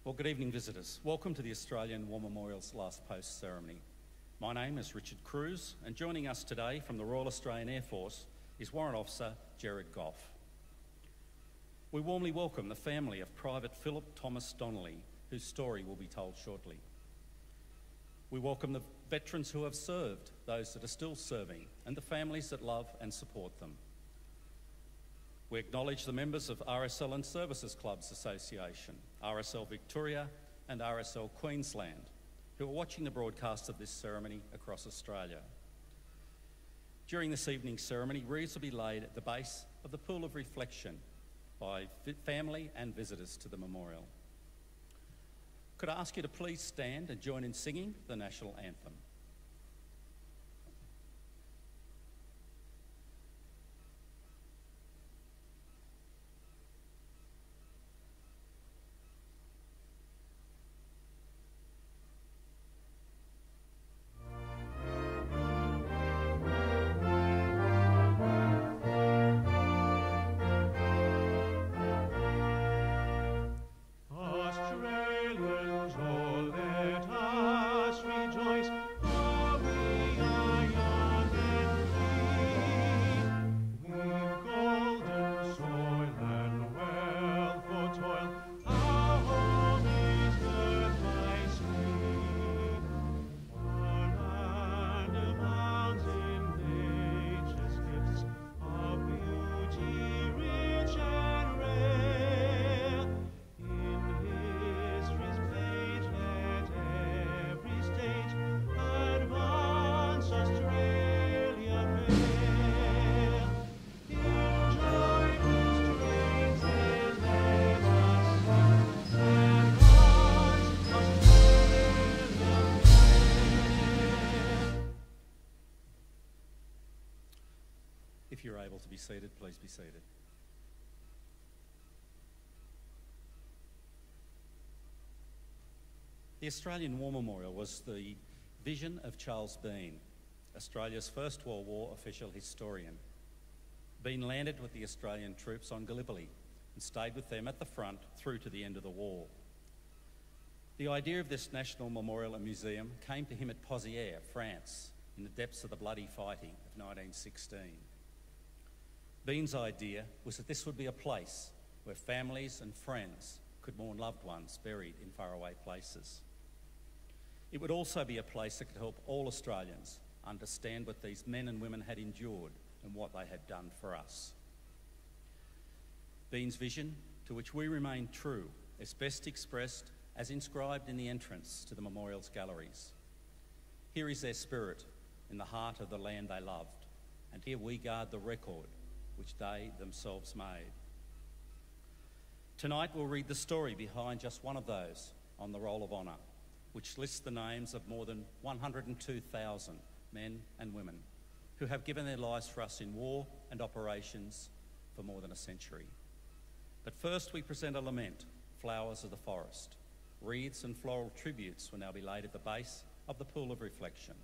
Well, good evening, visitors. Welcome to the Australian War Memorial's Last Post ceremony. My name is Richard Cruz, and joining us today from the Royal Australian Air Force is Warrant Officer Gerard Goff. We warmly welcome the family of Private Phillip Thomas Donnelly, whose story will be told shortly. We welcome the veterans who have served, those that are still serving, and the families that love and support them. We acknowledge the members of RSL and Services Clubs Association, RSL Victoria and RSL Queensland, who are watching the broadcast of this ceremony across Australia. During this evening's ceremony, wreaths will be laid at the base of the Pool of Reflection by family and visitors to the memorial. Could I ask you to please stand and join in singing the National Anthem? If you're able to be seated, please be seated. The Australian War Memorial was the vision of Charles Bean, Australia's First World War official historian. Bean landed with the Australian troops on Gallipoli and stayed with them at the front through to the end of the war. The idea of this national memorial and museum came to him at Pozières, France, in the depths of the bloody fighting of 1916. Bean's idea was that this would be a place where families and friends could mourn loved ones buried in faraway places. It would also be a place that could help all Australians understand what these men and women had endured and what they had done for us. Bean's vision, to which we remain true, is best expressed as inscribed in the entrance to the memorial's galleries. Here is their spirit in the heart of the land they loved, and here we guard the record which they themselves made. Tonight we'll read the story behind just one of those on the Roll of Honour, which lists the names of more than 102,000 men and women who have given their lives for us in war and operations for more than a century. But first we present a lament, Flowers of the Forest. Wreaths and floral tributes will now be laid at the base of the Pool of Reflection.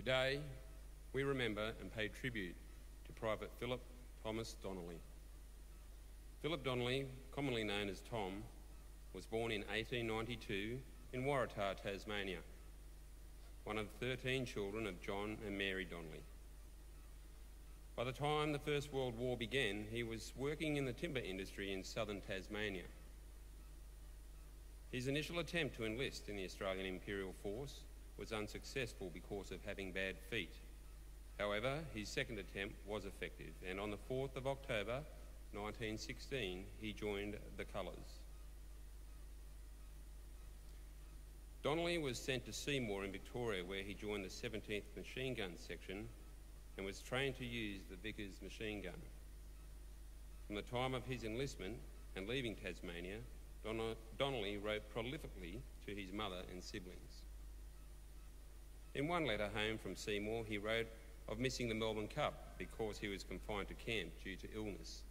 Today, we remember and pay tribute to Private Phillip Thomas Donnelly. Philip Donnelly, commonly known as Tom, was born in 1892 in Waratah, Tasmania, one of 13 children of John and Mary Donnelly. By the time the First World War began, he was working in the timber industry in southern Tasmania. His initial attempt to enlist in the Australian Imperial Force was unsuccessful because of having bad feet. However, his second attempt was effective, and on the 4th of October 1916, he joined the Colours. Donnelly was sent to Seymour in Victoria, where he joined the 17th Machine Gun Section and was trained to use the Vickers machine gun. From the time of his enlistment and leaving Tasmania, Donnelly wrote prolifically to his mother and siblings. In one letter home from Seymour, he wrote of missing the Melbourne Cup because he was confined to camp due to illness.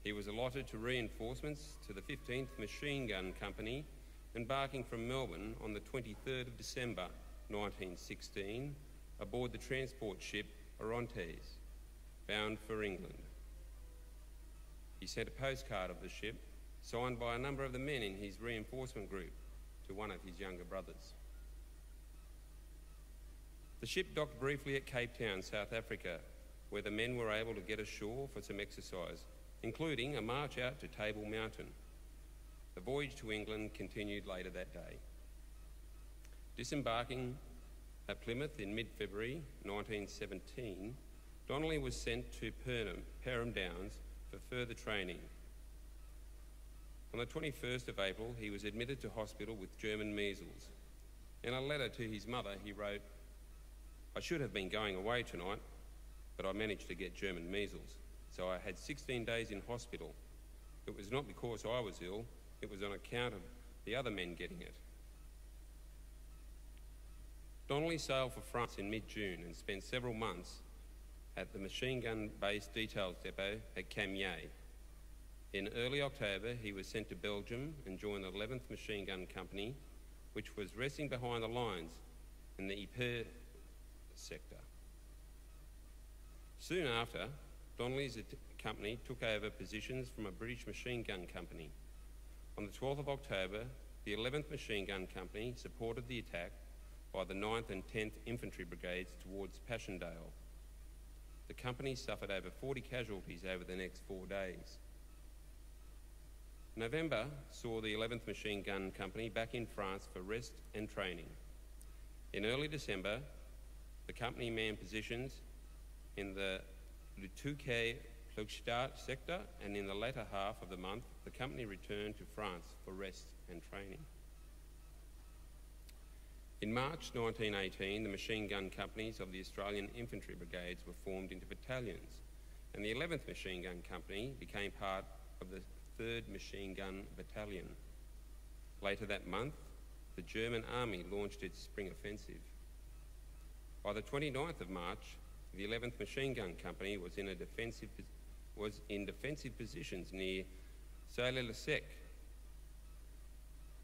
He was allotted to reinforcements to the 15th Machine Gun Company, embarking from Melbourne on the 23rd of December 1916 aboard the transport ship Orontes, bound for England. He sent a postcard of the ship, signed by a number of the men in his reinforcement group, to one of his younger brothers. The ship docked briefly at Cape Town, South Africa, where the men were able to get ashore for some exercise, including a march out to Table Mountain. The voyage to England continued later that day. Disembarking at Plymouth in mid-February 1917, Donnelly was sent to Perham Downs for further training. On the 21st of April, he was admitted to hospital with German measles. In a letter to his mother, he wrote, "I should have been going away tonight, but I managed to get German measles, so I had 16 days in hospital. It was not because I was ill, it was on account of the other men getting it." Donnelly sailed for France in mid-June and spent several months at the machine gun base details depot at Camier. In early October, he was sent to Belgium and joined the 11th Machine Gun Company, which was resting behind the lines in the Ypres sector. Soon after, Donnelly's company took over positions from a British machine gun company. On the 12th of October, the 11th Machine Gun Company supported the attack by the 9th and 10th Infantry Brigades towards Passchendaele. The company suffered over 40 casualties over the next 4 days. November saw the 11th Machine Gun Company back in France for rest and training. In early December, the company manned positions in the Le Touquet-Ploegstad sector, and in the latter half of the month, the company returned to France for rest and training. In March 1918, the machine gun companies of the Australian Infantry Brigades were formed into battalions, and the 11th Machine Gun Company became part of the 3rd Machine Gun Battalion. Later that month, the German Army launched its spring offensive. By the 29th of March, the 11th Machine Gun Company was in defensive positions near Salé-le-Sec.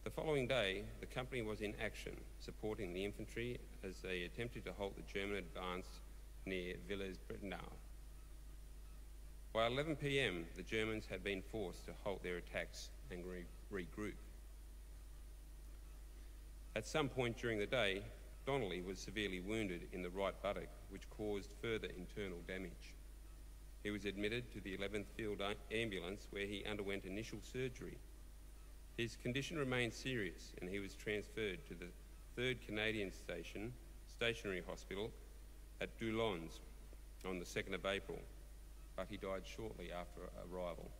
The following day, the company was in action, supporting the infantry as they attempted to halt the German advance near Villers-Bretonneux. By 11 p.m, the Germans had been forced to halt their attacks and regroup. At some point during the day, Donnelly was severely wounded in the right buttock, which caused further internal damage. He was admitted to the 11th Field Ambulance, where he underwent initial surgery. His condition remained serious, and he was transferred to the 3rd Canadian Stationary Hospital at Doullens on the 2nd of April, but he died shortly after arrival.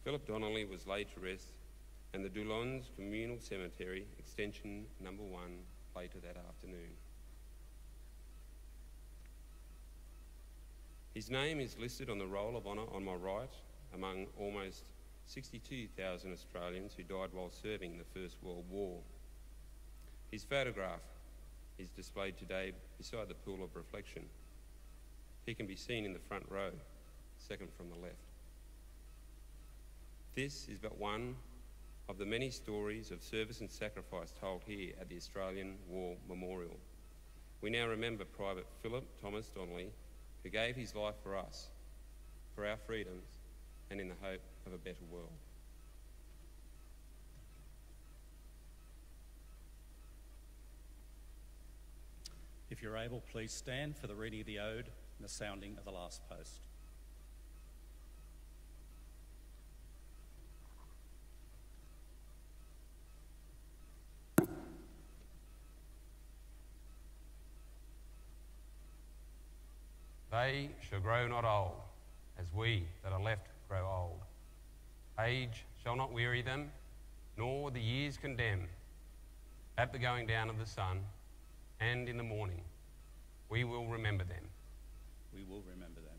Philip Donnelly was laid to rest, and the Doullens Communal Cemetery, Extension Number 1, later that afternoon. His name is listed on the Roll of Honour on my right, among almost 62,000 Australians who died while serving in the First World War. His photograph is displayed today beside the pool of reflection. He can be seen in the front row, second from the left. This is but one of the many stories of service and sacrifice told here at the Australian War Memorial. we now remember Private Phillip Thomas Donnelly, who gave his life for us, for our freedoms, and in the hope of a better world. If you're able, please stand for the reading of the ode and the sounding of the last post. They shall grow not old, as we that are left grow old. Age shall not weary them, nor the years condemn. At the going down of the sun, and in the morning, we will remember them. We will remember them.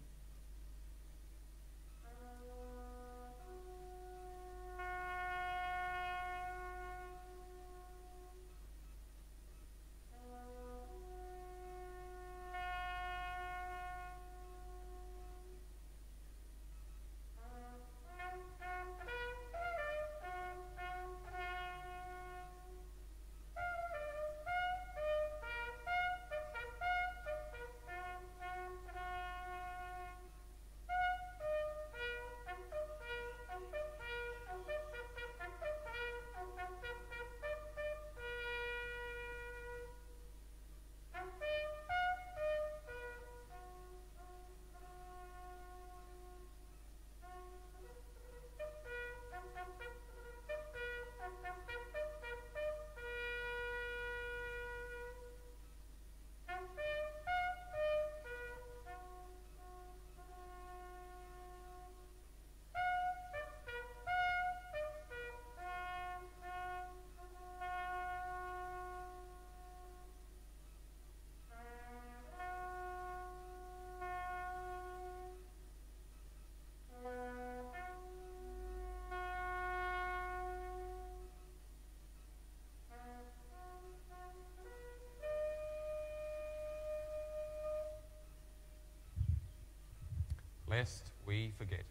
Lest we forget.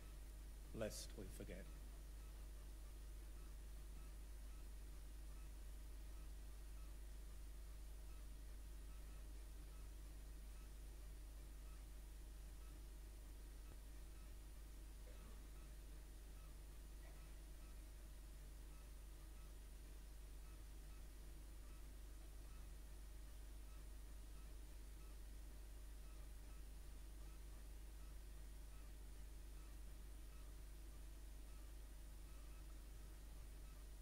Lest we forget.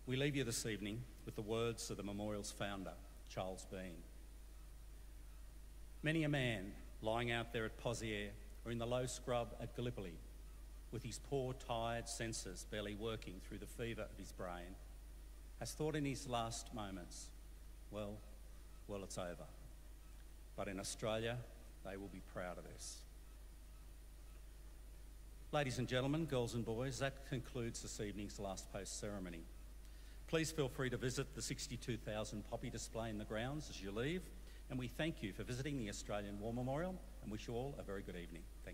We leave you this evening with the words of the memorial's founder, Charles Bean. Many a man lying out there at Poziere or in the low scrub at Gallipoli, with his poor, tired senses barely working through the fever of his brain, has thought in his last moments, well, it's over. But in Australia, they will be proud of this. Ladies and gentlemen, girls and boys, that concludes this evening's last post ceremony. Please feel free to visit the 62,000 poppy display in the grounds as you leave, and we thank you for visiting the Australian War Memorial and wish you all a very good evening. Thank you.